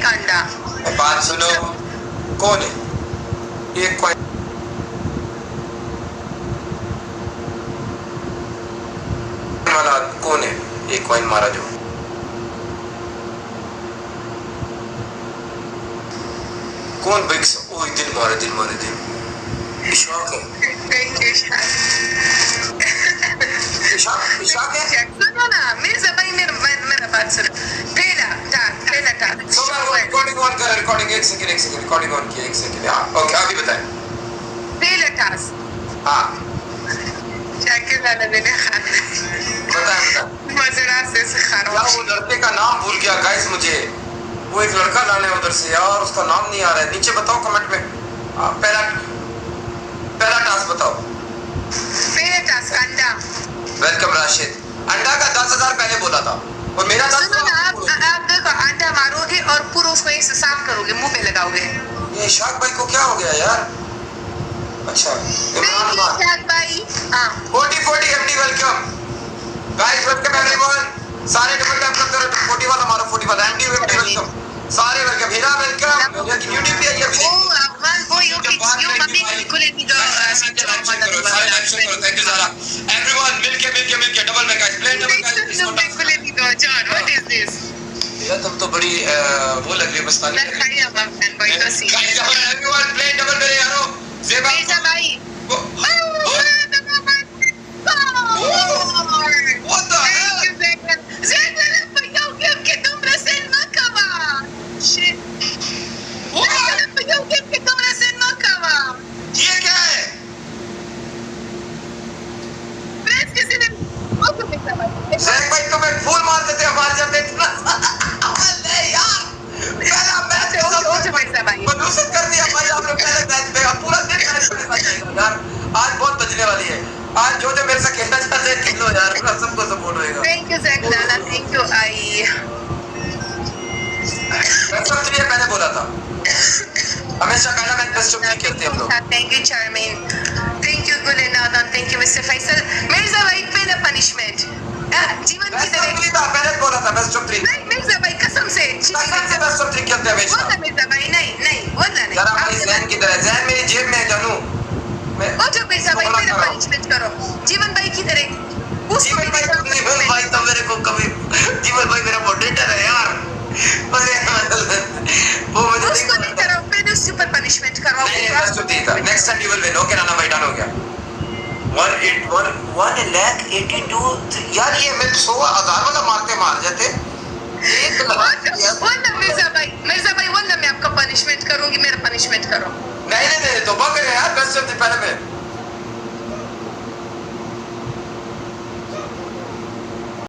एक अंडा। बात सुनो, कौन है एक कॉइन वाला? कौन है एक कॉइन मारा जो? कौन बिग्स? ओ दिल मारे, दिल मारे, दिल इशाक है। इशाक है। सुनो ना मिर्जा भाई, मेरा बात सुनो। पहला टास्क तो मैं रिकॉर्डिंग ऑन कर, रिकॉर्डिंग एक सेकंड रिकॉर्डिंग ऑन किया, एक सेकंड। हाँ ओके, आगे बताएं। पहला टास्क हाँ जाके लाना देने खाने बताएं। मजरा से क्या वो लड़के का नाम भूल गया गाइस मुझे। वो एक लड़का लाने उधर से यार, उसका नाम नहीं आ रहा है। नीचे बताओ कमेंट में। पहला टास्क बताओ। पहला टास्क अंडा। वेलकम राशिद। अंडा का 10,000 पहले बोला था और मेरा 10,000। आप देखो, अंडा मारोगे और पूरा उसको ऐसे साफ करोगे, मुंह पे लगाओगे। ये इशाक भाई को क्या हो गया यार? अच्छा इमरान खान भाई। हाँ 40 MD welcome guys, welcome everyone. सारे डबल टैप करते रहो। 40 वाला मारो, 40 वाला एमडी वेलकम। सारे वेलकम। हीरा वेलकम। यूट्यूब पे ये भी ओ अफगान बॉय ओके यू मम्मी खुले दी दो सारे लाइक शेयर करो। थैंक यू सारा एवरीवन। मिलके डबल में गाइस, प्ले डबल गाइस। खुले दी दो जॉन, व्हाट इज दिस? यार तुम तो बड़ी वो लग रही है मस्तानी लग रही है। अफगान बॉय तो see guys everyone play double मेरे यारो। जेबा मिर्जा भाई What the hell? ये क्या है? जैक भाई तुम्हें फूल मार देते हमारे जब नहीं यार, पहला मैच मनुष्य कर दिया भाई आपने पहले मैच में। अब पूरा दिन मैच में जाएगा यार। आज बहुत बचने वाली है। आज जो मेरे साथ खेलना चाहते हैं खेलो यार, पूरा सबको सपोर्ट होएगा। Thank you Jack Lala, thank you. आई सब चीजें मैंने बोला था, हमेशा पहला मैच बेस्ट ऑफ 3 खेलते हैं हम लोग। थैंक यू चार्मिन, थैंक यू गुलेनादा, thank you mister Faisal. Mirza भाई पहला पनिशमेंट जीवन की तरह पहले बोला था बेस्ट ऑफ 3। नहीं मिर्जा भाई कसम से बेस्ट ऑफ 3 खेलते हैं हमेशा। बोला मिर्जा भाई, नहीं बोला नहीं। जरा भाई जैन की तरह, जैन मेरी जेब में है जानू। वो जो मिर्जा भाई पहला पनिशमेंट करो जीवन भाई की तरह। जीवन भाई जीवन भाई तो मेरे को कभी, जीवन भाई मेरा मॉडरेटर है यार। वो मुझे उसको नहीं करो, पहले उसके ऊपर पनिशमेंट करो। नहीं बेस्ट ऑफ 3 था। Next time you will win. Okay Rana भाई डन हो गया। 1,82,000 यार, ये मैं 100,000 वाला मार जाते 1 लाख। वरना मिर्जा भाई वरना मैं आपका पनिशमेंट करूंगी, मेरा पनिशमेंट करो। नहीं तो बग रहे यार बेस्ट ऑफ 3 पहले में।